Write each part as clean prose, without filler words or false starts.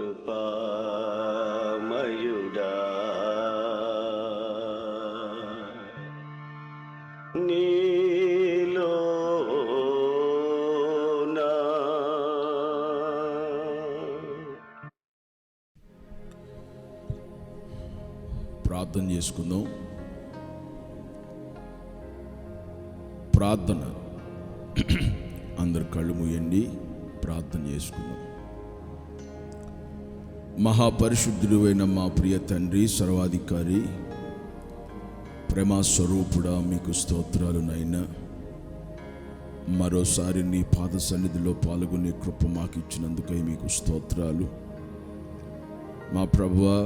కృపామయుడా నీలోనా ప్రార్థన చేసుకుందాం. ప్రార్థన అందరు కళ్ళు మూయండి, ప్రార్థన చేసుకుందాం. మహాపరిశుద్ధుడు అయిన మా ప్రియ తండ్రి, సర్వాధికారి, ప్రేమ స్వరూపుడా, మీకు స్తోత్రాలు నైనా. మరోసారి నీ పాద సన్నిధిలో పాల్గొనే కృప మాకు ఇచ్చినందుకై మీకు స్తోత్రాలు. మా ప్రభువా,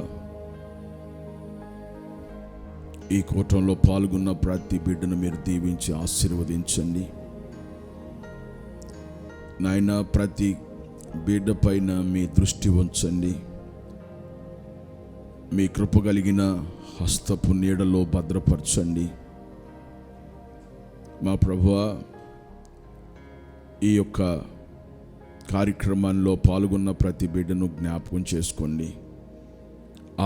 ఈ కూటంలో పాల్గొన్న ప్రతి బిడ్డను మీరు దీవించి ఆశీర్వదించండి నాయనా. ప్రతి బిడ్డ పైన మీ దృష్టి ఉంచండి. మీ కృప కలిగిన హస్తపు నీడలో భద్రపరచండి. మా ప్రభువా, ఈ యొక్క కార్యక్రమంలో పాల్గొన్న ప్రతి బిడ్డను జ్ఞాపకం చేసుకోండి.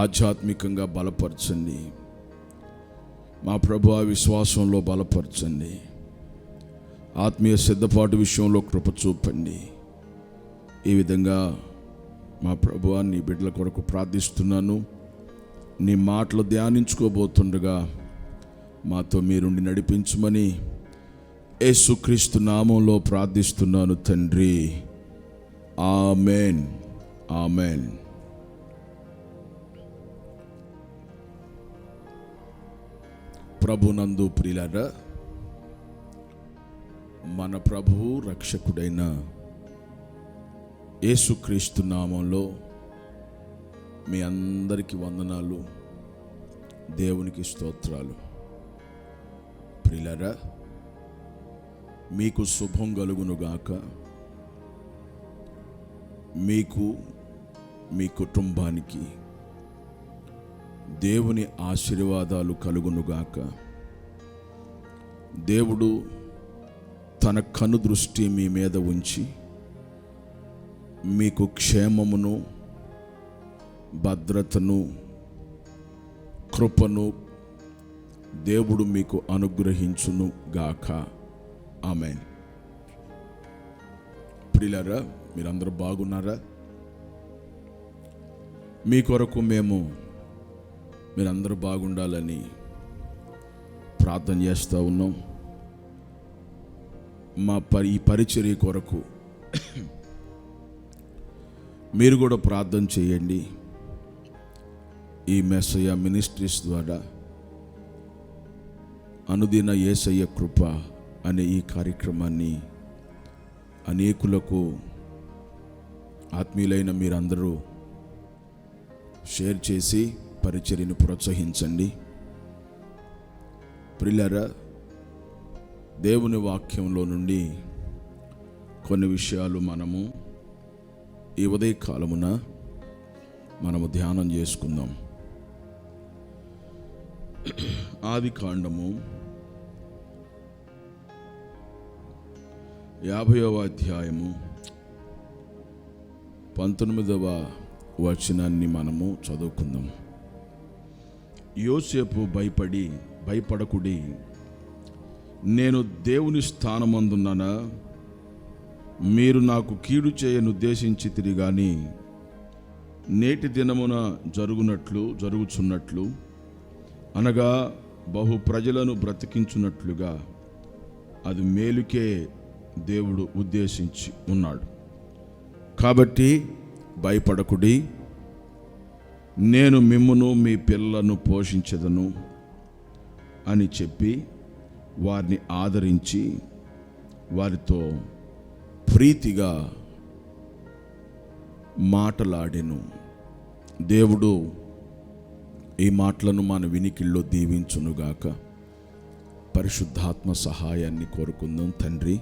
ఆధ్యాత్మికంగా బలపరచండి. మా ప్రభువా, విశ్వాసంలో బలపరచండి. ఆత్మీయ సిద్ధపాటు విషయంలో కృప చూపండి. ఈ విధంగా మా ప్రభువా, నీ బిడ్డల కొరకు ప్రార్థిస్తున్నాను. నీ మాటలు ధ్యానించుకోబోతుండగా మాతో మీరుండి నడిపించమని యేసుక్రీస్తు నామంలో ప్రార్థిస్తున్నాను తండ్రి, ఆమేన్, ఆమేన్. ప్రభునందు ప్రియులారా, మన ప్రభువు రక్షకుడైన యేసుక్రీస్తు నామంలో మీ అందరికీ వందనాలు, దేవునికి స్తోత్రాలు. ప్రియులారా, మీకు శుభం కలుగునుగాక. మీకు, మీ కుటుంబానికి దేవుని ఆశీర్వాదాలు కలుగునుగాక. దేవుడు తన కను దృష్టి మీ మీద ఉంచి మీకు క్షేమమును, భద్రతను, కృపను దేవుడు మీకు అనుగ్రహించును గాక. ఆమేన్. ప్రియులారా, మీరందరూ బాగున్నారా? మీ కొరకు మీరందరూ బాగుండాలని ప్రార్థన చేస్తూ ఉన్నాం. ఈ పరిచర్య కొరకు మీరు కూడా ప్రార్థన చేయండి. ఈ మెస్సయ్య మినిస్ట్రీస్ ద్వారా అనుదిన యేసయ్య కృప అనే ఈ కార్యక్రమాన్ని అనేకులకు, ఆత్మీయులైన మీరందరూ షేర్ చేసి పరిచర్యను ప్రోత్సహించండి. ప్రియులారా, దేవుని వాక్యంలో నుండి కొన్ని విషయాలు మనము ఈ ఉదయకాలమున ధ్యానం చేసుకుందాం. ఆదికాండము 50వ అధ్యాయము 19వ వచనాన్ని మనము చదువుకుందాం. యోసేపు భయపడకుడి, నేను దేవుని స్థానమందున్నానా? మీరు నాకు కీడు చేయను ఉద్దేశించితిరి గాని నేటి దినమున జరుగుచున్నట్లు అనగా బహు ప్రజలను బ్రతికించున్నట్లుగా అది మేలుకే దేవుడు ఉద్దేశించి ఉన్నాడు. కాబట్టి భయపడకుడి, నేను మిమ్మును మీ పిల్లలను పోషించెదను అని చెప్పి వారిని ఆదరించి వారితో ప్రీతిగా మాటలాడెను. దేవుడు ఈ మాటలను మన వినికిల్లో దీవించునుగాక. పరిశుద్ధాత్మ సహాయాన్ని కోరుకుందాం. తండ్రి,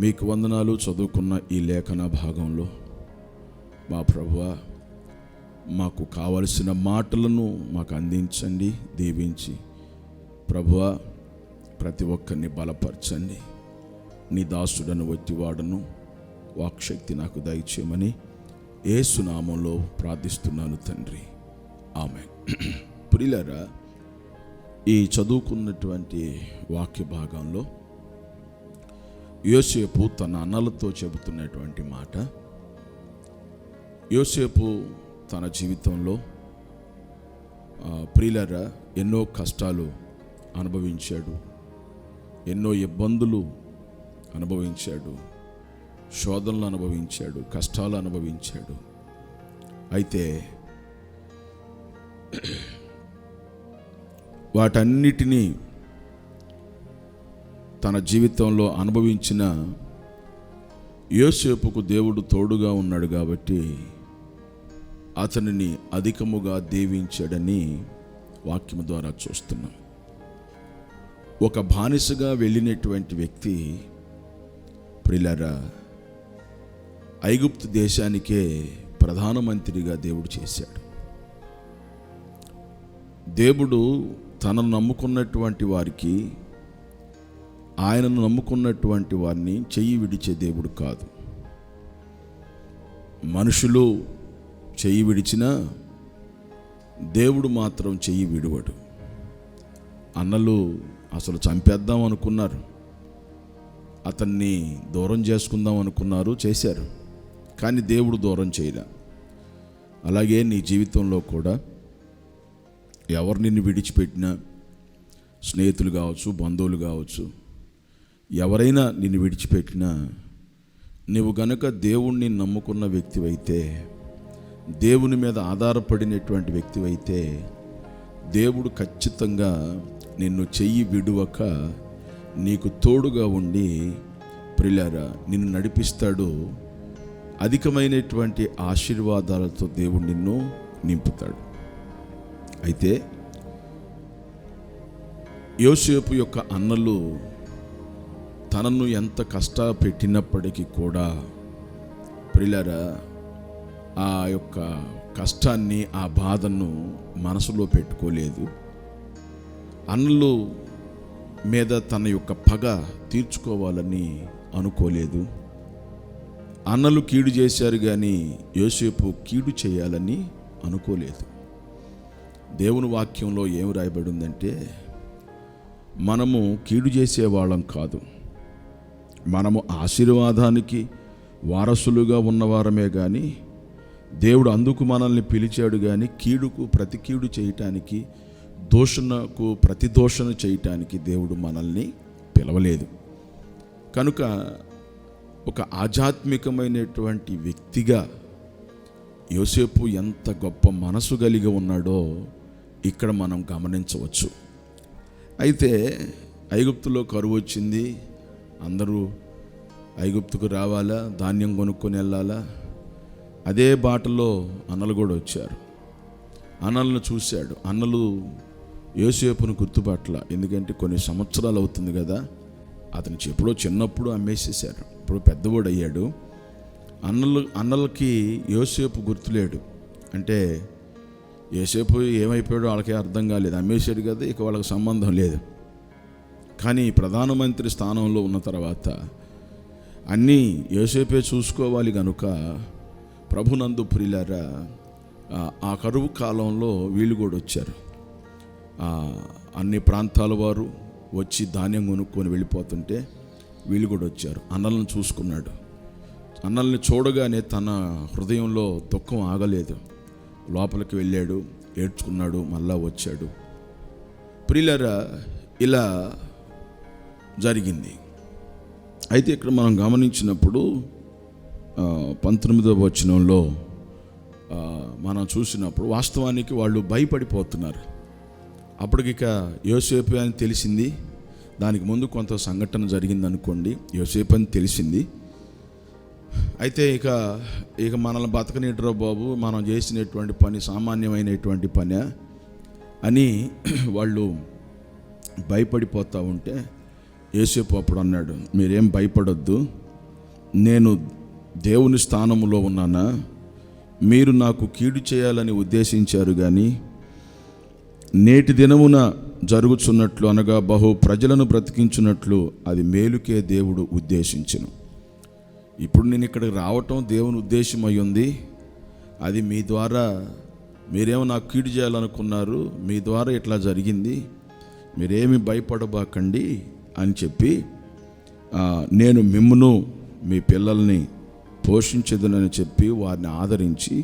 మీకు వందనాలు. చదువుకున్న ఈ లేఖన భాగంలో మా ప్రభువా, మాకు కావలసిన మాటలను మాకు అందించండి, దీవించి ప్రభువా ప్రతి ఒక్కరిని బలపరచండి. నీ దాసుడను వట్టివాడను, వాక్శక్తి నాకు దయచేయమని యేసు నామంలో ప్రార్థిస్తున్నాను తండ్రి, ఆమేన్. ప్రియులారా, ఈ చదువుకున్నటువంటి వాక్య భాగంలో యోసేపు తన అన్నలతో చెబుతున్నటువంటి మాట. యోసేపు తన జీవితంలో ప్రియులారా ఎన్నో కష్టాలు అనుభవించాడు, ఎన్నో ఇబ్బందులు అనుభవించాడు, శోధనలు అనుభవించాడు, కష్టాలు అనుభవించాడు. అయితే వాటన్నిటినీ తన జీవితంలో అనుభవించిన యోసేపుకు దేవుడు తోడుగా ఉన్నాడు కాబట్టి అతనిని అధికముగా దీవించాడని వాక్యము ద్వారా చూస్తున్నాం. ఒక బానిసగా వెళ్ళినటువంటి వ్యక్తి ప్రియులారా ఐగుప్తు దేశానికే ప్రధానమంత్రిగా దేవుడు చేశాడు. దేవుడు తనను నమ్ముకున్నటువంటి వారికి, ఆయనను నమ్ముకున్నటువంటి వారిని చెయ్యి విడిచే దేవుడు కాదు. మనుషులు చెయ్యి విడిచినా దేవుడు మాత్రం చెయ్యి విడువడు. అన్నలు అసలు చంపేద్దాం అనుకున్నారు, అతన్ని దూరం చేసుకుందాం అనుకున్నారు, చేశారు. కానీ దేవుడు దూరం చేయలే. అలాగే నీ జీవితంలో కూడా ఎవరు నిన్ను విడిచిపెట్టినా, స్నేహితులు కావచ్చు, బంధువులు కావచ్చు, ఎవరైనా నిన్ను విడిచిపెట్టినా, నువ్వు గనుక దేవుణ్ణి నమ్ముకున్న వ్యక్తివైతే, దేవుని మీద ఆధారపడినటువంటి వ్యక్తివైతే, దేవుడు ఖచ్చితంగా నిన్ను చెయ్యి విడువక నీకు తోడుగా ఉండి ప్రియులారా నిన్ను నడిపిస్తాడు. అధికమైనటువంటి ఆశీర్వాదాలతో దేవుడు నిన్ను నింపుతాడు. అయితే యోసేపు యొక్క అన్నలు తనను ఎంత కష్టపెట్టినప్పటికీ కూడా ప్రియులారా ఆ యొక్క కష్టాన్ని, ఆ బాధను మనసులో పెట్టుకోలేదు. అన్నలు మీద తన యొక్క పగ తీర్చుకోవాలని అనుకోలేదు. అన్నలు కీడు చేశారు కానీ యోసేపు కీడు చేయాలని అనుకోలేదు. దేవుని వాక్యంలో ఏం రాయబడి ఉందంటే, మనము కీడు చేసేవాళ్ళం కాదు, మనము ఆశీర్వాదానికి వారసులుగా ఉన్నవారమే కానీ దేవుడు అందుకు మనల్ని పిలిచాడు. కానీ కీడుకు ప్రతి కీడు చేయటానికి, దోషణకు ప్రతి దోషణ చేయటానికి దేవుడు మనల్ని పిలవలేదు. కనుక ఒక ఆధ్యాత్మికమైనటువంటి వ్యక్తిగా యోసేపు ఎంత గొప్ప మనసు కలిగి ఉన్నాడో ఇక్కడ మనం గమనించవచ్చు. అయితే ఐగుప్తులో కరువు వచ్చింది, అందరూ ఐగుప్తుకు రావాలా, ధాన్యం కొనుక్కొని వెళ్ళాలా. అదే బాటలో అన్నలు కూడా వచ్చారు. అన్నలను చూశాడు. అన్నలు యోసేపును గుర్తుపట్ల, ఎందుకంటే కొన్ని సంవత్సరాలు అవుతుంది కదా, అతను ఎప్పుడో చిన్నప్పుడు అమ్మేసేశారు, ఇప్పుడు పెద్దవాడు అయ్యాడు. అన్నలకి యోసేపు గుర్తులేడు. అంటే యోసేపు ఏమైపోయాడో వాళ్ళకే అర్థం కాలేదు, అమ్మేశాడు కదా, ఇక వాళ్ళకి సంబంధం లేదు. కానీ ప్రధానమంత్రి స్థానంలో ఉన్న తర్వాత అన్నీ యోసేపే చూసుకోవాలి కనుక ప్రభునందు ప్రియులారా ఆ కరువు కాలంలో వీళ్ళు కూడా వచ్చారు. అన్ని ప్రాంతాల వారు వచ్చి ధాన్యం కొనుక్కొని వెళ్ళిపోతుంటే వీళ్ళు కూడా వచ్చారు. అన్నలను చూసుకున్నాడు. అన్నల్ని చూడగానే తన హృదయంలో దుఃఖం ఆగలేదు. లోపలికి వెళ్ళాడు, ఏడ్చుకున్నాడు, మళ్ళా వచ్చాడు. ప్రియులారా ఇలా జరిగింది. అయితే ఇక్కడ మనం గమనించినప్పుడు 19వ వచనంలో మనం చూసినప్పుడు వాస్తవానికి వాళ్ళు భయపడిపోతున్నారు. అప్పటికిక యోసేపు అని తెలిసింది. దానికి ముందు కొంత సంఘటన జరిగింది అనుకోండి, యోసేపు అని తెలిసింది. అయితే ఇక మనల్ని బతకనిట్రా బాబు, మనం చేసినటువంటి పని సామాన్యమైనటువంటి పని అని వాళ్ళు భయపడిపోతూ ఉంటే యోసేపు అప్పుడు అన్నాడు, మీరేం భయపడొద్దు, నేను దేవుని స్థానంలో ఉన్నానా? మీరు నాకు కీడు చేయాలని ఉద్దేశించారు, కానీ నేటి దినమున జరుగుతున్నట్లు అనగా బహు ప్రజలను బ్రతికించున్నట్లు అది మేలుకే దేవుడు ఉద్దేశించును. ఇప్పుడు నేను ఇక్కడికి రావటం దేవుని ఉద్దేశం అయి ఉంది. అది మీ ద్వారా మీరేమో నాకు కీడు చేయాలనుకున్నారు, మీ ద్వారా ఇట్లా జరిగింది, మీరేమి భయపడబాకండి అని చెప్పి నేను మిమ్మును మీ పిల్లల్ని పోషించదునని చెప్పి వారిని ఆదరించి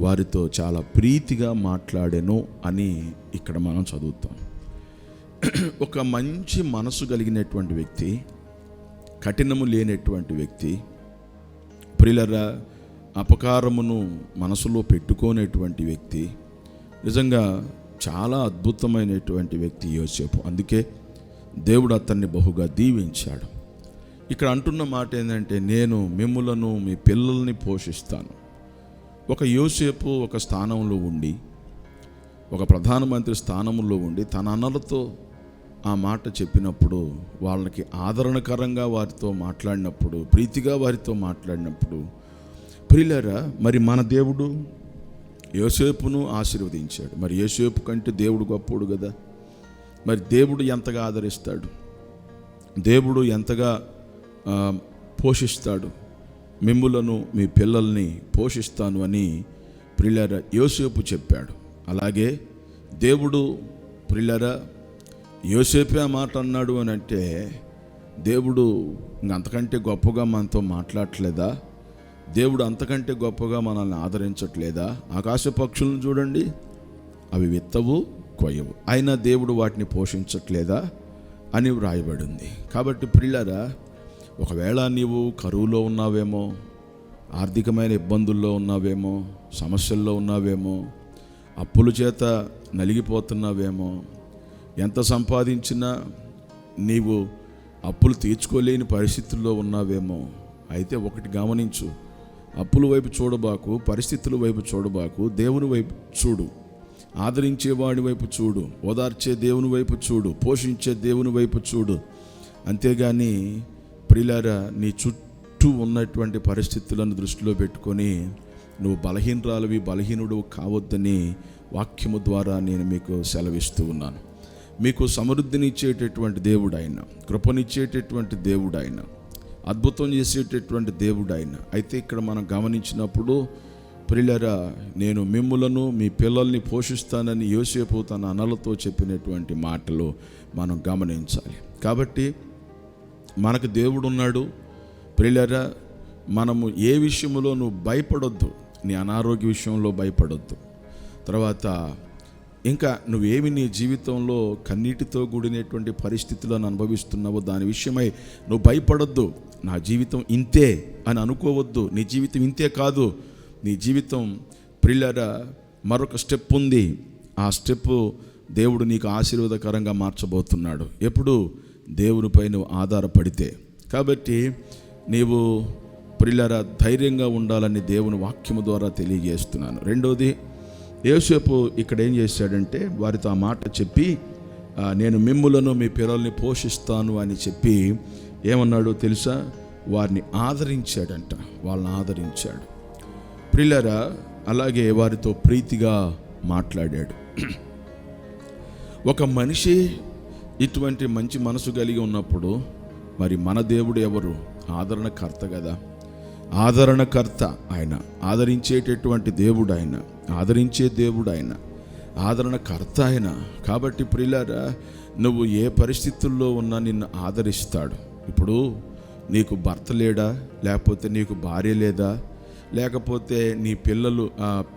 వారితో చాలా ప్రీతిగా మాట్లాడాను అని ఇక్కడ మనం చదువుతాం. ఒక మంచి మనసు కలిగినటువంటి వ్యక్తి, కఠినము లేనటువంటి వ్యక్తి, ప్రియులారా అపకారమును మనసులో పెట్టుకోనేటువంటి వ్యక్తి, నిజంగా చాలా అద్భుతమైనటువంటి వ్యక్తి యోసేపు. అందుకే దేవుడు అతన్ని బహుగా దీవించాడు. ఇక్కడ అంటున్న మాట ఏంటంటే, నేను మిమ్ములను మీ పిల్లల్ని పోషిస్తాను. ఒక యోసేపు ఒక స్థానంలో ఉండి, ఒక ప్రధానమంత్రి స్థానంలో ఉండి తన అన్నలతో ఆ మాట చెప్పినప్పుడు, వాళ్ళకి ఆదరణకరంగా వారితో మాట్లాడినప్పుడు, ప్రీతిగా వారితో మాట్లాడినప్పుడు, ప్రియులారా మరి మన దేవుడు యోసేపును ఆశీర్వదించాడు. మరి యోసేపు కంటే దేవుడు గొప్పోడు కదా. మరి దేవుడు ఎంతగా ఆదరిస్తాడు, దేవుడు ఎంతగా పోషిస్తాడు. మిమ్ములను మీ పిల్లల్ని పోషిస్తాను అని ప్రియులారా యోసేపు చెప్పాడు. అలాగే దేవుడు ప్రియులారా యోసేపే ఆ మాట అన్నాడు అని అంటే, దేవుడు అంతకంటే గొప్పగా మనతో మాట్లాడట్లేదా? దేవుడు అంతకంటే గొప్పగా మనల్ని ఆదరించట్లేదా? ఆకాశ పక్షులను చూడండి, అవి విత్తవు కొయ్యవు, అయినా దేవుడు వాటిని పోషించట్లేదా అని వ్రాయబడింది. కాబట్టి ప్రియులారా, ఒకవేళ నీవు కరువులో ఉన్నావేమో, ఆర్థికమైన ఇబ్బందుల్లో ఉన్నావేమో, సమస్యల్లో ఉన్నావేమో, అప్పుల చేత నలిగిపోతున్నావేమో, ఎంత సంపాదించినా నీవు అప్పులు తీర్చుకోలేని పరిస్థితుల్లో ఉన్నావేమో, అయితే ఒకటి గమనించు, అప్పుల వైపు చూడబాకు, పరిస్థితుల వైపు చూడబాకు, దేవుని వైపు చూడు, ఆదరించేవాడి వైపు చూడు, ఓదార్చే దేవుని వైపు చూడు, పోషించే దేవుని వైపు చూడు. అంతేగాని ప్రియులారా నీ చుట్టూ ఉన్నటువంటి పరిస్థితులను దృష్టిలో పెట్టుకొని నువ్వు బలహీనుడు కావద్దని వాక్యము ద్వారా నేను మీకు సెలవిస్తూ ఉన్నాను. మీకు సమృద్ధినిచ్చేటటువంటి దేవుడు ఆయన, కృపనిచ్చేటటువంటి దేవుడు ఆయన, అద్భుతం చేసేటటువంటి దేవుడు ఆయన. అయితే ఇక్కడ మనం గమనించినప్పుడు ప్రియులారా, నేను మిమ్ములను మీ పిల్లల్ని పోషిస్తానని యోసేపు తన అన్నలతో చెప్పినటువంటి మాటలు మనం గమనించాలి. కాబట్టి మనకు దేవుడు ఉన్నాడు. ప్రియులారా, మనము ఏ విషయంలో నువ్వు భయపడొద్దు, నీ అనారోగ్య విషయంలో భయపడొద్దు. తర్వాత ఇంకా నువ్వేమి నీ జీవితంలో కన్నీటితో కూడినటువంటి పరిస్థితులను అనుభవిస్తున్నావో దాని విషయమై నువ్వు భయపడొద్దు. నా జీవితం ఇంతే అని అనుకోవద్దు. నీ జీవితం ఇంతే కాదు, నీ జీవితం ప్రియులారా మరొక స్టెప్ ఉంది. ఆ స్టెప్ దేవుడు నీకు ఆశీర్వాదకరంగా మార్చబోతున్నాడు. ఎప్పుడు? దేవునిపై నువ్వు ఆధారపడితే. కాబట్టి నీవు ప్రియులారా ధైర్యంగా ఉండాలని దేవుని వాక్యము ద్వారా తెలియజేస్తున్నాను. రెండోది, యోసేపు ఇక్కడ ఏం చేశాడంటే వారితో ఆ మాట చెప్పి, నేను మిమ్ములను మీ పిల్లల్ని పోషిస్తాను అని చెప్పి ఏమన్నాడో తెలుసా? వారిని ఆదరించాడంట, వాళ్ళని ఆదరించాడు. ప్రియులారా అలాగే వారితో ప్రీతిగా మాట్లాడాడు. ఒక మనిషి ఇటువంటి మంచి మనసు కలిగి ఉన్నప్పుడు మరి మన దేవుడు ఎవరు? ఆదరణకర్త కదా. ఆదరణకర్త ఆయన, ఆదరించేటటువంటి దేవుడు ఆయన, ఆదరించే దేవుడు ఆయన, ఆదరణకర్త ఆయన. కాబట్టి ప్రియులారా నువ్వు ఏ పరిస్థితుల్లో ఉన్నా నిన్ను ఆదరిస్తాడు. ఇప్పుడు నీకు భర్త లేడా, లేకపోతే నీకు భార్య లేదా, లేకపోతే నీ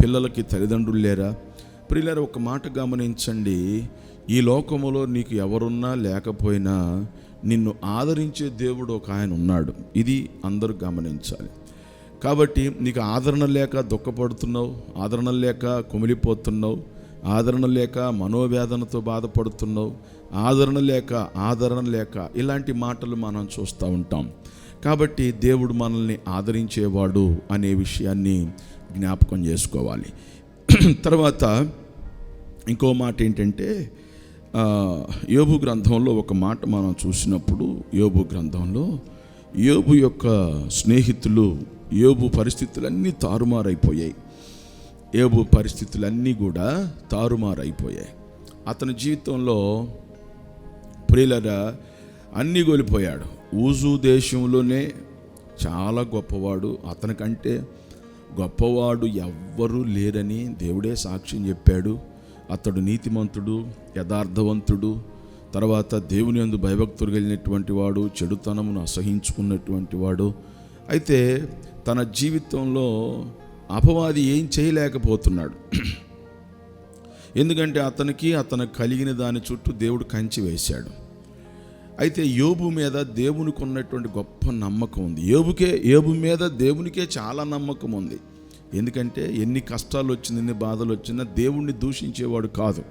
పిల్లలకి తల్లిదండ్రులు లేరా? ప్రియులారా ఒక మాట గమనించండి, ఈ లోకములో నీకు ఎవరున్నా లేకపోయినా నిన్ను ఆదరించే దేవుడు ఒక ఆయన ఉన్నాడు. ఇది అందరూ గమనించాలి. కాబట్టి నీకు ఆదరణ లేక దుఃఖపడుతున్నావు, ఆదరణ లేక కుమిలిపోతున్నావు, ఆదరణ లేక మనోవేదనతో బాధపడుతున్నావు, ఆదరణ లేక ఇలాంటి మాటలు మనం చూస్తూ ఉంటాం. కాబట్టి దేవుడు మనల్ని ఆదరించేవాడు అనే విషయాన్ని జ్ఞాపకం చేసుకోవాలి. తర్వాత ఇంకో మాట ఏంటంటే, యోబు గ్రంథంలో ఒక మాట మనం చూసినప్పుడు, యోబు గ్రంథంలో యోబు యొక్క స్నేహితులు యోబు పరిస్థితులన్నీ తారుమారైపోయాయి. యోబు పరిస్థితులన్నీ కూడా తారుమారైపోయాయి. అతని జీవితంలో ప్రియులారా అన్నీ కోల్పోయాడు. ఊజు దేశంలోనే చాలా గొప్పవాడు, అతనికంటే గొప్పవాడు ఎవ్వరూ లేరని దేవుడే సాక్ష్యం చెప్పాడు. అతడు నీతిమంతుడు, యథార్థవంతుడు, తర్వాత దేవుని యందు భయభక్తులు కలిగినటువంటి వాడు, చెడుతనమును అసహించుకున్నటువంటి వాడు. అయితే తన జీవితంలో అపవాది ఏం చేయలేకపోతున్నాడు. ఎందుకంటే అతనికి కలిగిన దాని చుట్టూ దేవుడు కంచి వేశాడు. అయితే యోబు మీద దేవునికి ఉన్నటువంటి గొప్ప నమ్మకం ఉంది. యోబు మీద దేవునికే చాలా నమ్మకం ఉంది. ఎందుకంటే ఎన్ని కష్టాలు వచ్చినా, ఎన్ని బాధలు వచ్చినా దేవుణ్ణి దూషించేవాడు కాదు,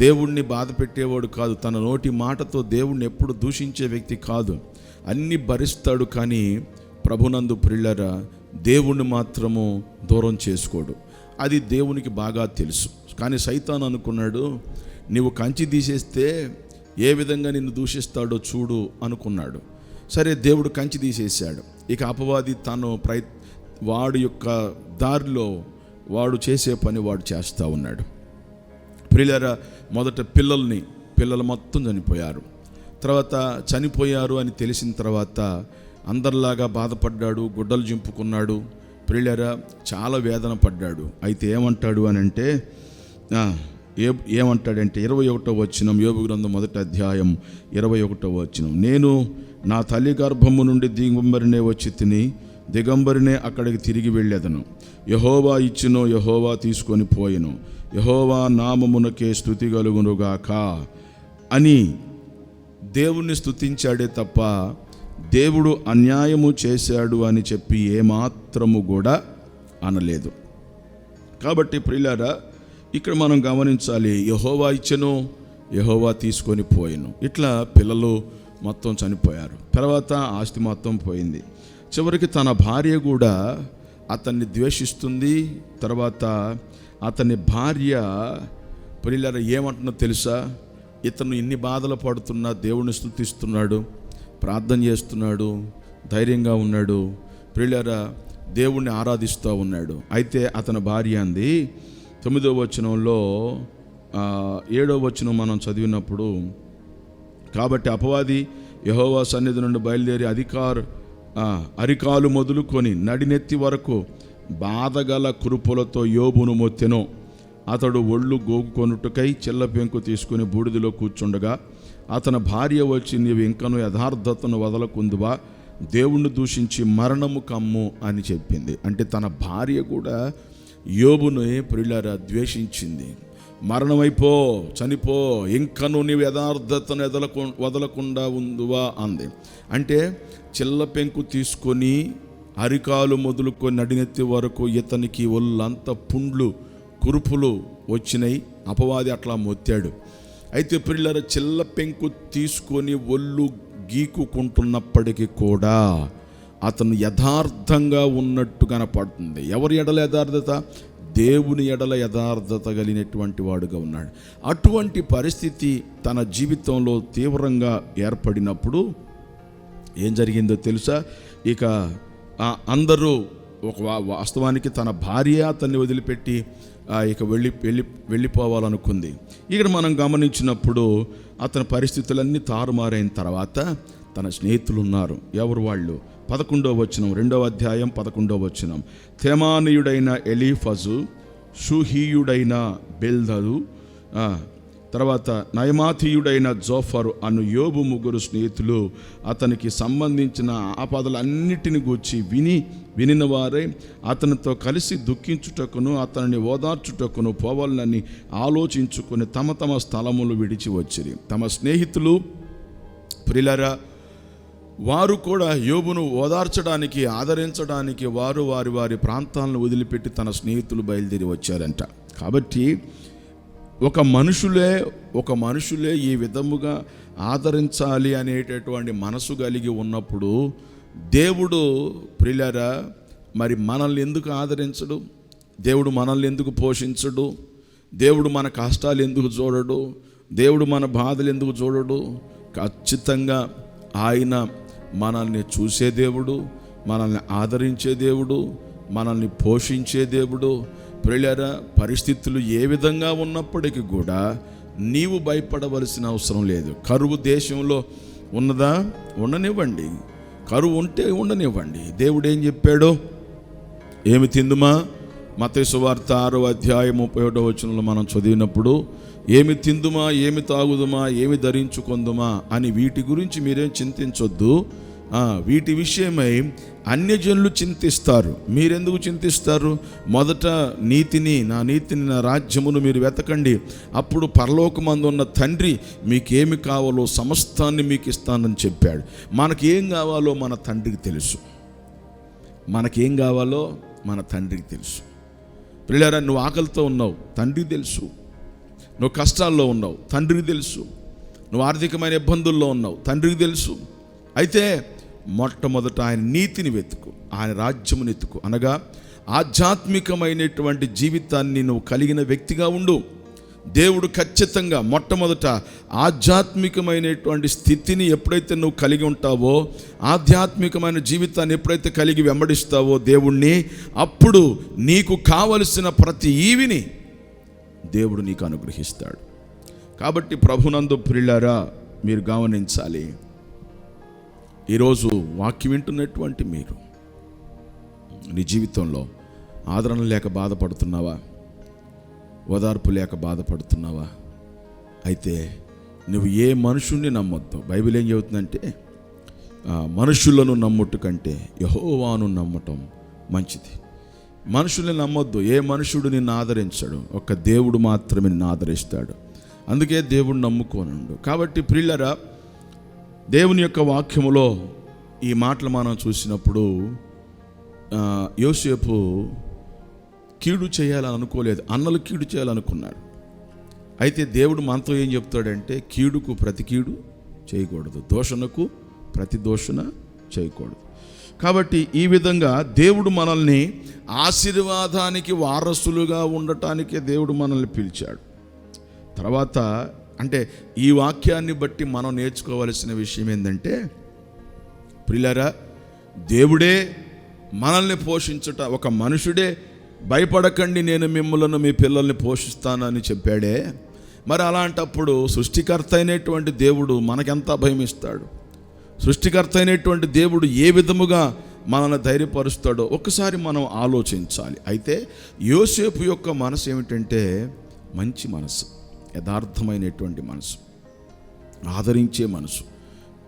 దేవుణ్ణి బాధ పెట్టేవాడు కాదు, తన నోటి మాటతో దేవుణ్ణి ఎప్పుడు దూషించే వ్యక్తి కాదు. అన్నీ భరిస్తాడు. కానీ ప్రభునందు ప్రియులారా, దేవుణ్ణి మాత్రము దూరం చేసుకోడు. అది దేవునికి బాగా తెలుసు. కానీ సైతాను అనుకున్నాడు, నీవు కంచి తీసేస్తే ఏ విధంగా నిన్ను దూషిస్తాడో చూడు అనుకున్నాడు. సరే, దేవుడు కంచి తీసేశాడు. ఇక అపవాది తను వాడి యొక్క దారిలో వాడు చేసే పని వాడు చేస్తూ ఉన్నాడు. ప్రియులారా, మొదట పిల్లలు మొత్తం చనిపోయారు. తర్వాత చనిపోయారు అని తెలిసిన తర్వాత అందరిలాగా బాధపడ్డాడు, గుడ్డలు జింపుకున్నాడు. ప్రియులారా, చాలా వేదన పడ్డాడు. అయితే ఏమంటాడు అని అంటే, ఏమంటాడంటే 21వ వచనం, యోబు గ్రంథం 1వ అధ్యాయం 21వ వచనం, నేను నా తల్లి గర్భము నుండి దిగంబరినే వచ్చి తిని దిగంబరినే అక్కడికి తిరిగి వెళ్ళేదను. యెహోవా ఇచ్చును, యెహోవా తీసుకొని పోయెను, యెహోవా నామమునకే స్తుతి కలుగునుగాక అని దేవుణ్ణి స్తుతించాడే తప్ప దేవుడు అన్యాయము చేశాడు అని చెప్పి ఏమాత్రము కూడా అనలేదు. కాబట్టి ప్రియులారా, ఇక్కడ మనం గమనించాలి, యెహోవా ఇచ్చెను, యెహోవా తీసుకొని పోయెను. ఇట్లా పిల్లలు మొత్తం చనిపోయారు. తర్వాత ఆస్తి మొత్తం పోయింది. చివరికి తన భార్య కూడా అతన్ని ద్వేషిస్తుంది. తర్వాత అతని భార్య ప్రియులారా ఏమంటున్నో తెలుసా? ఇతను ఇన్ని బాధలు పడుతున్నా దేవుణ్ణి స్తుతిస్తున్నాడు, ప్రార్థన చేస్తున్నాడు, ధైర్యంగా ఉన్నాడు, ప్రియులారా దేవుణ్ణి ఆరాధిస్తూ ఉన్నాడు. అయితే అతని భార్య అంది 9వ వచనంలో, 7వ వచనం మనం చదివినప్పుడు, కాబట్టి అపవాది యెహోవా సన్నిధి నుండి బయలుదేరి అరికాలు మొదలుకొని నడినెత్తి వరకు బాధగల కురుపులతో యోబును మొత్తెను. అతడు ఒళ్ళు గోగుకొనుటకై చిల్ల పెంకు తీసుకుని బూడిదలో కూర్చుండగా అతని భార్య వచ్చి, నీవు ఇంకను యథార్థతను వదలకుందువా, దేవుణ్ణి దూషించి మరణము కమ్ము అని చెప్పింది. అంటే తన భార్య కూడా యోబును ప్రియులారా ద్వేషించింది. మరణమైపో, చనిపో, ఇంకను నీవు యథార్థతను వదలకుండా ఉందువా అంది. అంటే చిల్ల పెంకు తీసుకొని అరికాలు మొదలుకొని నడినెత్తి వరకు ఇతనికి ఒళ్ళంతా పుండ్లు, కురుపులు వచ్చినాయి. అపవాది అట్లా మొత్తాడు. అయితే ప్రియులారా, చిల్ల పెంకు తీసుకొని ఒళ్ళు గీకుకుంటున్నప్పటికీ కూడా అతను యథార్థంగా ఉన్నట్టు కనపడుతుంది. ఎవరి ఎడల యథార్థత? దేవుని ఎడల యథార్థత కలిగినటువంటి వాడుగా ఉన్నాడు. అటువంటి పరిస్థితి తన జీవితంలో తీవ్రంగా ఏర్పడినప్పుడు ఏం జరిగిందో తెలుసా? ఇక అందరూ వాస్తవానికి తన భార్య అతన్ని వదిలిపెట్టి ఇక వెళ్ళిపోవాలనుకుంది. ఇక్కడ మనం గమనించినప్పుడు అతని పరిస్థితులన్నీ తారుమారైన తర్వాత తన స్నేహితులు ఉన్నారు. ఎవరు వాళ్ళు? 11వ వచనం, 2వ అధ్యాయం 11వ వచనం, తేమానీయుడైన ఎలీఫజు, షూహీయుడైన బెల్దదు, తర్వాత నయమాతీయుడైన జోఫరు అను యోబు ముగ్గురు స్నేహితులు అతనికి సంబంధించిన ఆపదలన్నిటిని గూర్చి వినిన వారే అతనితో కలిసి దుఃఖించుటకును అతనిని ఓదార్చుటకును పోవాలని ఆలోచించుకుని తమ తమ స్థలములు విడిచి వచ్చిరి. తమ స్నేహితులు ప్రియులారా, వారు కూడా యోబును ఓదార్చడానికి, ఆదరించడానికి వారు వారి ప్రాంతాలను వదిలిపెట్టి తన స్నేహితులు బయలుదేరి వచ్చారంట. కాబట్టి ఒక మనుషులే ఈ విధముగా ఆదరించాలి అనేటటువంటి మనసు కలిగి ఉన్నప్పుడు దేవుడు ప్రియులారా మరి మనల్ని ఎందుకు ఆదరించడు? దేవుడు మనల్ని ఎందుకు పోషించడు? దేవుడు మన కష్టాలు ఎందుకు చూడడు? దేవుడు మన బాధలు ఎందుకు చూడడు? ఖచ్చితంగా ఆయన మనల్ని చూసే దేవుడు, మనల్ని ఆదరించే దేవుడు, మనల్ని పోషించే దేవుడు. ప్రియులారా, పరిస్థితులు ఏ విధంగా ఉన్నప్పటికీ కూడా నీవు భయపడవలసిన అవసరం లేదు. కరువు దేశంలో ఉన్నదా? ఉండనివ్వండి. కరువు ఉంటే ఉండనివ్వండి. దేవుడు ఏం చెప్పాడు? ఏమి తిందుమా? మత్తయి సువార్త 6:31 మనం చదివినప్పుడు ఏమి తిందుమా, ఏమి తాగుదుమా, ఏమి ధరించుకొందుమా అని వీటి గురించి మీరేం చింతించొద్దు. వీటి విషయమై అన్యజనులు చింతిస్తారు. మీరెందుకు చింతిస్తారు? మొదట నా నీతిని నా రాజ్యమును మీరు వెతకండి, అప్పుడు పరలోకమందు ఉన్న తండ్రి మీకేమి కావాలో సమస్తాన్ని మీకు ఇస్తానని చెప్పాడు. మనకేం కావాలో మన తండ్రికి తెలుసు. మనకేం కావాలో మన తండ్రికి తెలుసు. పిల్లరా, నువ్వు ఆకలితో ఉన్నావు, తండ్రికి తెలుసు. నువ్వు కష్టాల్లో ఉన్నావు, తండ్రికి తెలుసు. నువ్వు ఆర్థికమైన ఇబ్బందుల్లో ఉన్నావు, తండ్రికి తెలుసు. అయితే మొట్టమొదట ఆయన నీతిని వెతుకు, ఆయన రాజ్యమును వెతుకు. అనగా ఆధ్యాత్మికమైనటువంటి జీవితాన్ని నువ్వు కలిగిన వ్యక్తిగా ఉండు. దేవుడు ఖచ్చితంగా మొట్టమొదట ఆధ్యాత్మికమైనటువంటి స్థితిని ఎప్పుడైతే నువ్వు కలిగి ఉంటావో, ఆధ్యాత్మికమైన జీవితాన్ని ఎప్పుడైతే కలిగి వెంబడిస్తావో దేవుణ్ణి, అప్పుడు నీకు కావలసిన ప్రతి ఈవిని దేవుడు నీకు అనుగ్రహిస్తాడు. కాబట్టి ప్రభునందు ప్రియులారా, మీరు గమనించాలి. ఈరోజు వాక్యం వింటున్నటువంటి మీరు నీ జీవితంలో ఆదరణ లేక బాధపడుతున్నావా? ఓదార్పు లేక బాధపడుతున్నావా? అయితే నువ్వు ఏ మనుషుణ్ణి నమ్మొద్దు. బైబిల్ ఏం చెబుతుందంటే, మనుషులను నమ్ముట కంటే యెహోవాను నమ్మటం మంచిది. మనుషుల్ని నమ్మొద్దు. ఏ మనుషుడు నిన్ను ఆదరించడు, ఒక్క దేవుడు మాత్రమే నిన్ను ఆదరిస్తాడు. అందుకే దేవుడు నమ్ముకోనుండు. కాబట్టి ప్రియులారా, దేవుని యొక్క వాక్యములో ఈ మాటలు మనం చూసినప్పుడు యోసేపు కీడు చేయాలని అనుకోలేదు, అన్నలు కీడు చేయాలనుకున్నాడు. అయితే దేవుడు మనతో ఏం చెప్తాడంటే, కీడుకు ప్రతి కీడు చేయకూడదు, దోషణకు ప్రతి దోషణ చేయకూడదు. కాబట్టి ఈ విధంగా దేవుడు మనల్ని ఆశీర్వాదానికి వారసులుగా ఉండటానికే దేవుడు మనల్ని పిలిచాడు. తర్వాత అంటే ఈ వాక్యాన్ని బట్టి మనం నేర్చుకోవలసిన విషయం ఏంటంటే, ప్రియులారా, దేవుడే మనల్ని పోషించుట, ఒక మనుషుడే భయపడకండి నేను మిమ్మల్ని మీ పిల్లల్ని పోషిస్తానని చెప్పాడే, మరి అలాంటప్పుడు సృష్టికర్త అయినటువంటి దేవుడు మనకెంత భయం ఇస్తాడు? సృష్టికర్త అయినటువంటి దేవుడు ఏ విధముగా మనల్ని ధైర్యపరుస్తాడో ఒకసారి మనం ఆలోచించాలి. అయితే యోసేపు యొక్క మనసు ఏమిటంటే, మంచి మనసు, యథార్థమైనటువంటి మనసు, ఆదరించే మనసు,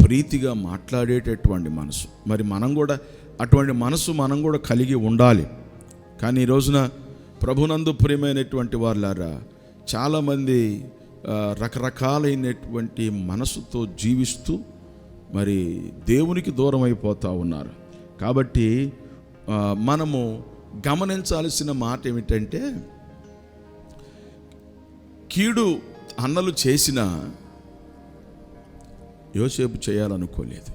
ప్రీతిగా మాట్లాడేటటువంటి మనసు. మరి మనం కూడా అటువంటి మనసు మనం కూడా కలిగి ఉండాలి. కానీ ఈ రోజున ప్రభునందు ప్రియమైనటువంటి వాళ్ళారా, చాలామంది రకరకాలైనటువంటి మనసుతో జీవిస్తూ మరి దేవునికి దూరం అయిపోతూ ఉన్నారు. కాబట్టి మనము గమనించాల్సిన మాట ఏమిటంటే, కీడు అన్నలు చేసిన యోసేపు చేయాలనుకోలేదు.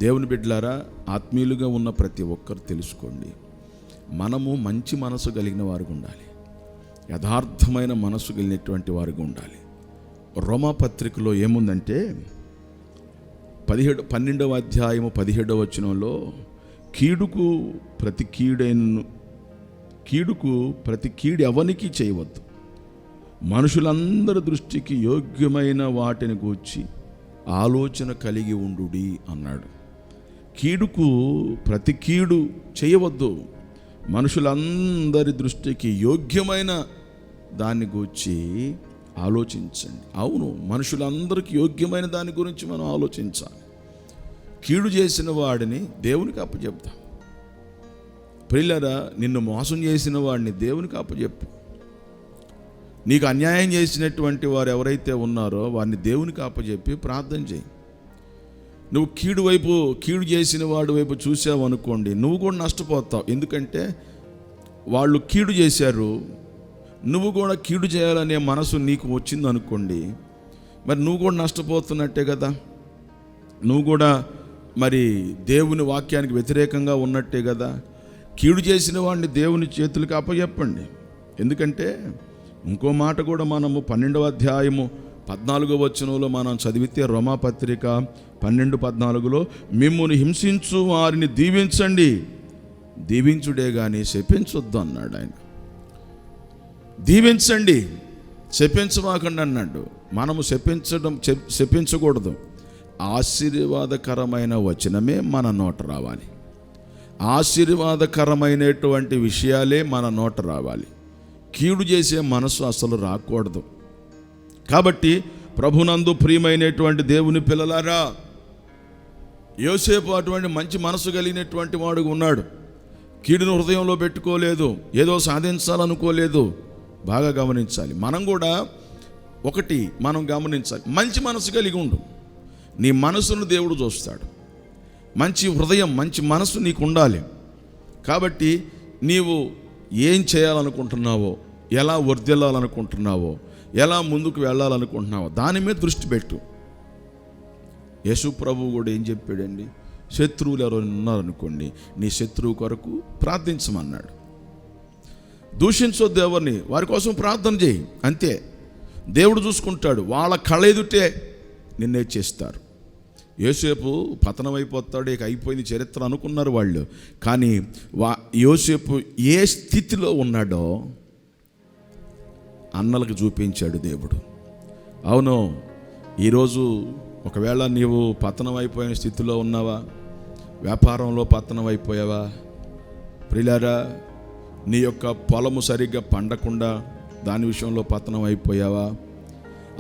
దేవుని బిడ్డలారా, ఆత్మీయులుగా ఉన్న ప్రతి ఒక్కరు తెలుసుకోండి, మనము మంచి మనసు కలిగిన వారుగా ఉండాలి, యథార్థమైన మనసు కలిగినటువంటి వారుగా ఉండాలి. రోమాపత్రికలో ఏముందంటే 12వ అధ్యాయము 17వ వచనంలో, కీడుకు ప్రతి కీడు ఎవనికి చేయవద్దు, మనుషులందరి దృష్టికి యోగ్యమైన వాటిని గూర్చి ఆలోచన కలిగి ఉండుడి అన్నాడు. కీడుకు ప్రతి కీడు చేయవద్దు, మనుషులందరి దృష్టికి యోగ్యమైన దాన్ని గూర్చి ఆలోచించండి. అవును, మనుషులందరికీ యోగ్యమైన దాని గురించి మనం ఆలోచించాలి. కీడు చేసిన వాడిని దేవునికి అప్పచెప్తాం. ప్రియులారా, నిన్ను మోసం చేసిన వాడిని దేవునికి అప్పచెప్పు. నీకు అన్యాయం చేసినటువంటి వారు ఎవరైతే ఉన్నారో వారిని దేవునికి అప్పచెప్పి ప్రార్థన చేయి. నువ్వు కీడు చేసిన వాడి వైపు చూసావు అనుకోండి, నువ్వు కూడా నష్టపోతావు. ఎందుకంటే వాళ్ళు కీడు చేశారు, నువ్వు కూడా కీడు చేయాలనే మనసు నీకు వచ్చింది అనుకోండి, మరి నువ్వు కూడా నష్టపోతున్నట్టే కదా. నువ్వు కూడా మరి దేవుని వాక్యానికి వ్యతిరేకంగా ఉన్నట్టే కదా. కీడు చేసిన వాడిని దేవుని చేతులకు అప్పచెప్పండి. ఎందుకంటే ఇంకో మాట కూడా మనము 12వ అధ్యాయము 14వ వచనంలో మనం చదివితే, రోమాపత్రిక 12:14లో, మిమ్మును హింసించు వారిని దీవించండి, దీవించుడే కానీ శపించొద్దు అన్నాడు ఆయన. దీవించండి, శపించవాకండి అన్నాడు. మనము శపించకూడదు. ఆశీర్వాదకరమైన వచనమే మన నోట రావాలి. ఆశీర్వాదకరమైనటువంటి విషయాలే మన నోట రావాలి. కీడు చేసే మనసు అసలు రాకూడదు. కాబట్టి ప్రభునందు ప్రియమైనటువంటి దేవుని పిల్లలారా, యోసేపు అటువంటి మంచి మనసు కలిగినటువంటి వాడు ఉన్నాడు. కీడును హృదయంలో పెట్టుకోలేదు, ఏదో సాధించాలనుకోలేదు. బాగా గమనించాలి. మనం కూడా ఒకటి మనం గమనించాలి, మంచి మనసు కలిగి ఉండు. నీ మనసును దేవుడు చూస్తాడు. మంచి హృదయం, మంచి మనసు నీకు ఉండాలి. కాబట్టి నీవు ఏం చేయాలనుకుంటున్నావో, ఎలా వర్ధిల్లాలనుకుంటున్నావో, ఎలా ముందుకు వెళ్ళాలనుకుంటున్నావో దాని మీద దృష్టి పెట్టు. యేసు ప్రభువు కూడా ఏం చెప్పాడండి? శత్రువులు ఎవరైనా ఉన్నారనుకోండి, నీ శత్రువు కొరకు ప్రార్థించమన్నాడు. దూషించొద్దు ఎవరిని, వారి కోసం ప్రార్థన చేయి, అంతే. దేవుడు చూసుకుంటాడు. వాళ్ళ కళ్ళ ఎదుటే నిన్నే చేస్తారు. యోసేపు పతనమైపోతాడు, ఇక అయిపోయింది చరిత్ర అనుకున్నారు వాళ్ళు. కానీ యోసేపు ఏ స్థితిలో ఉన్నాడో అన్నలకు చూపించాడు దేవుడు. అవును, ఈరోజు ఒకవేళ నీవు పతనమైపోయిన స్థితిలో ఉన్నావా? వ్యాపారంలో పతనమైపోయావా? ప్రియులారా, నీ యొక్క పొలము సరిగ్గా పండకుండా దాని విషయంలో పతనం అయిపోయావా?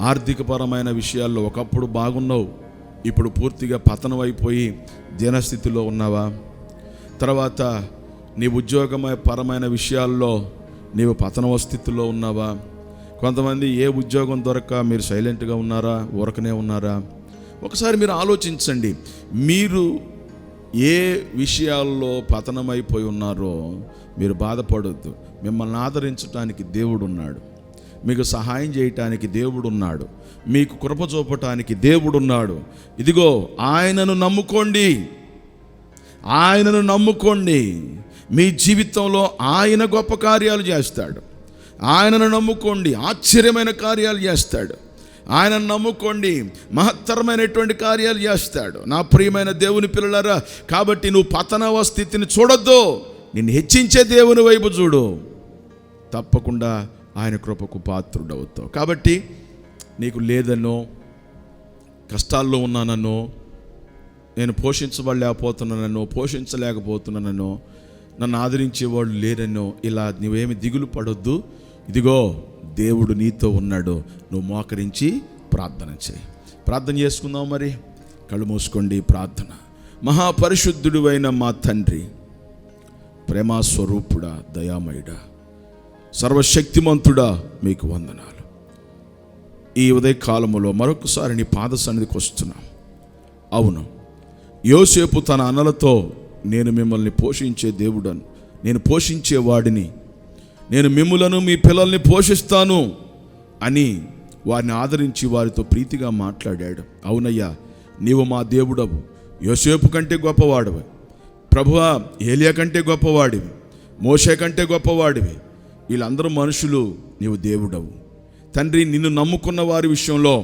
ఆర్థికపరమైన విషయాల్లో ఒకప్పుడు బాగున్నావు, ఇప్పుడు పూర్తిగా పతనం అయిపోయి దీనస్థితిలో ఉన్నావా? తర్వాత నీ ఉద్యోగపరమైన విషయాల్లో నీవు పతనవ స్థితిలో ఉన్నావా? కొంతమంది ఏ ఉద్యోగం దొరక్క మీరు సైలెంట్గా ఉన్నారా, ఊరకనే ఉన్నారా? ఒకసారి మీరు ఆలోచించండి. మీరు ఏ విషయాల్లో పతనమైపోయి ఉన్నారో మీరు బాధపడొద్దు. మిమ్మల్ని ఆదరించడానికి దేవుడు ఉన్నాడు, మీకు సహాయం చేయటానికి దేవుడు ఉన్నాడు, మీకు కృప చూపటానికి దేవుడు ఉన్నాడు. ఇదిగో ఆయనను నమ్ముకోండి, ఆయనను నమ్ముకోండి. మీ జీవితంలో ఆయన గొప్ప కార్యాలు చేస్తాడు. ఆయనను నమ్ముకోండి, ఆశ్చర్యమైన కార్యాలు చేస్తాడు. ఆయనను నమ్ముకోండి, మహత్తరమైనటువంటి కార్యాలు చేస్తాడు. నా ప్రియమైన దేవుని పిల్లలారా, కాబట్టి నువ్వు పతనవ స్థితిని చూడొద్దు, నిన్ను హెచ్చించే దేవుని వైపు చూడు. తప్పకుండా ఆయన కృపకు పాత్రుడవుతావు. కాబట్టి నీకు లేదనో, కష్టాల్లో ఉన్నానో, నేను పోషించలేకపోతున్నానో, నన్ను ఆదరించేవాళ్ళు లేరనో, ఇలా నువ్వేమి దిగులు పడొద్దు. ఇదిగో దేవుడు నీతో ఉన్నాడు. నువ్వు మోకరించి ప్రార్థన చేయి. ప్రార్థన చేసుకుందాం. మరి కళ్ళు మూసుకోండి. ప్రార్థన. మహాపరిశుద్ధుడు అయిన మా తండ్రి, ప్రేమాస్వరూపుడా, దయామయుడా, సర్వశక్తిమంతుడా, మీకు వందనాలు. ఈ ఉదయకాలములో మరొకసారి నీ పాద సన్నిధికి వస్తున్నాం. అవును, యోసేపు తన అన్నలతో, నేను మిమ్మల్ని పోషించే దేవుడను, నేను పోషించేవాడిని, నేను మిమ్ములను మీ పిల్లల్ని పోషిస్తాను అని వారిని ఆదరించి వారితో ప్రీతిగా మాట్లాడాడు. అవునయ్యా, నీవు మా దేవుడవు. యోసేపు కంటే గొప్పవాడివి ప్రభువా, ఏలియా కంటే గొప్పవాడివి, మోషే కంటే గొప్పవాడివి. వీళ్ళందరూ మనుషులు, నీవు దేవుడవు తండ్రి. నిన్ను నమ్ముకున్న వారి విషయంలో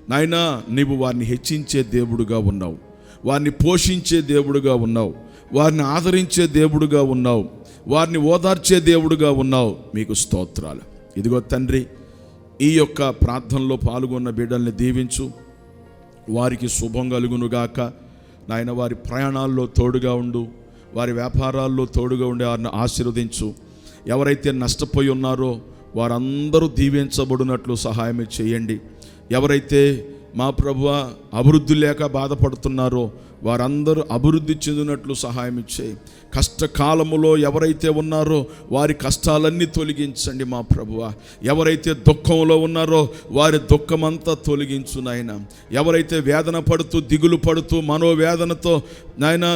నాయనా, నీవు వారిని హెచ్చించే దేవుడుగా ఉన్నావు, వారిని పోషించే దేవుడుగా ఉన్నావు, వారిని ఆదరించే దేవుడుగా ఉన్నావు, వారిని ఓదార్చే దేవుడుగా ఉన్నావు. మీకు స్తోత్రాలు. ఇదిగో తండ్రి, ఈ యొక్క ప్రార్థనలో పాల్గొన్న బిడ్డల్ని దీవించు, వారికి శుభం కలుగునుగాక. నాయన, వారి ప్రయాణాల్లో తోడుగా ఉండు, వారి వ్యాపారాల్లో తోడుగా ఉండి వారిని ఆశీర్వదించు. ఎవరైతే నష్టపోయి ఉన్నారో వారందరూ దీవించబడినట్లు సహాయం చేయండి. ఎవరైతే మా ప్రభువా అభివృద్ధి లేక బాధపడుతున్నారో వారందరూ అభివృద్ధి చెందినట్లు సహాయం ఇచ్చేయి. కష్టకాలములో ఎవరైతే ఉన్నారో వారి కష్టాలన్నీ తొలగించండి మా ప్రభువా. ఎవరైతే దుఃఖంలో ఉన్నారో వారి దుఃఖమంతా తొలగించు నాయన. ఎవరైతే వేదన పడుతూ, దిగులు పడుతూ, మనోవేదనతో నాయన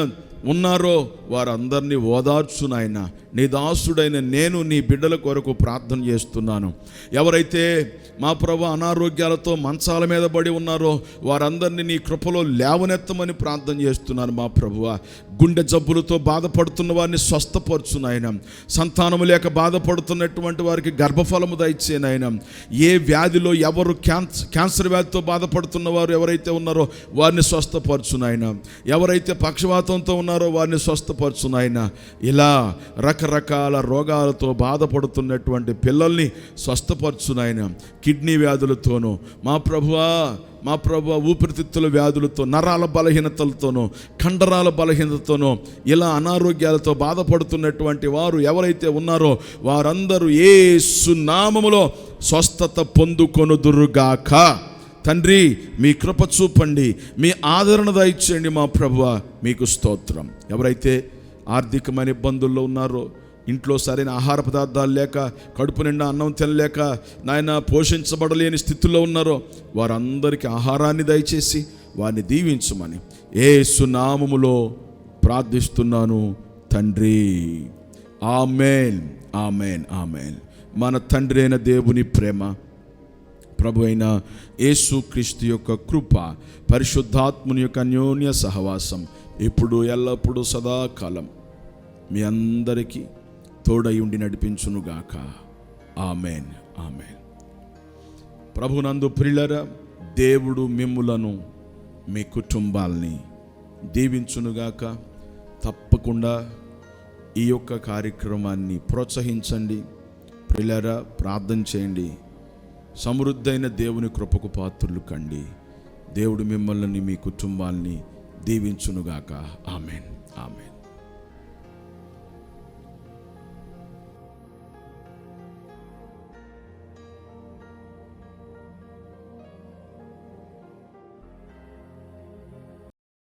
ఉన్నారో వారందరినీ ఓదార్చు నాయన. నీ దాసుడైన నేను నీ బిడ్డల కొరకు ప్రార్థన చేస్తున్నాను. ఎవరైతే మా ప్రభు అనారోగ్యాలతో మంచాల మీద పడి ఉన్నారో వారందరినీ నీ కృపలో లేవనెత్తమని ప్రార్థన చేస్తున్నాను మా ప్రభువ. గుండె జబ్బులతో బాధపడుతున్న వారిని స్వస్థపరచు నాయన. సంతానము లేక బాధపడుతున్నటువంటి వారికి గర్భఫలము దయచే నాయన. ఏ వ్యాధిలో ఎవరు క్యాన్సర్ వ్యాధితో బాధపడుతున్న వారు ఎవరైతే ఉన్నారో వారిని స్వస్థపరచు నాయన. ఎవరైతే పక్షవాతంతో ఉన్నారో వారిని స్వస్థపరచు నాయన. ఇలా రకరకాల రోగాలతో బాధపడుతున్నటువంటి పిల్లల్ని స్వస్థపరచు నాయన. కిడ్నీ వ్యాధులతోనూ మా ప్రభువా మా ప్రభువా ఊపిరితిత్తుల వ్యాధులతో, నరాల బలహీనతలతోనో, కండరాల బలహీనతతోనో, ఇలా అనారోగ్యాలతో బాధపడుతున్నటువంటి వారు ఎవరైతే ఉన్నారో వారందరూ యేసు నామములో స్వస్థత పొందుకొనుదురుగాక. తండ్రి, మీ కృప చూపండి, మీ ఆదరణ దయచేయండి మా ప్రభువా, మీకు స్తోత్రం. ఎవరైతే ఆర్థికమైన ఇబ్బందుల్లో ఉన్నారో, ఇంట్లో సరైన ఆహార పదార్థాలు లేక, కడుపు నిండా అన్నం తినలేక నాయన పోషించబడలేని స్థితిలో ఉన్నారో వారందరికీ ఆహారాన్ని దయచేసి వారిని దీవించమని యేసు నామములో ప్రార్థిస్తున్నాను తండ్రి. ఆమేన్, ఆమేన్, ఆమేన్. మన తండ్రి అయిన దేవుని ప్రేమ, ప్రభు అయిన యేసుక్రీస్తు యొక్క కృప, పరిశుద్ధాత్ముని యొక్క అన్యోన్య సహవాసం ఇప్పుడు ఎల్లప్పుడూ సదాకాలం మీ అందరికీ తోడై ఉండి నడిపించునుగాక. ఆమేన్, ఆమేన్. ప్రభునందు ప్రియులారా, దేవుడు మిమ్ములను మీ కుటుంబాల్ని దీవించునుగాక. తప్పకుండా ఈ యొక్క కార్యక్రమాన్ని ప్రోత్సహించండి ప్రియులారా, ప్రార్థన చేయండి. సమృద్ధైన దేవుని కృపకు పాత్రులు కండి. దేవుడు మిమ్మల్ని, మీ కుటుంబాల్ని దీవించునుగాక. ఆమేన్, ఆమేన్.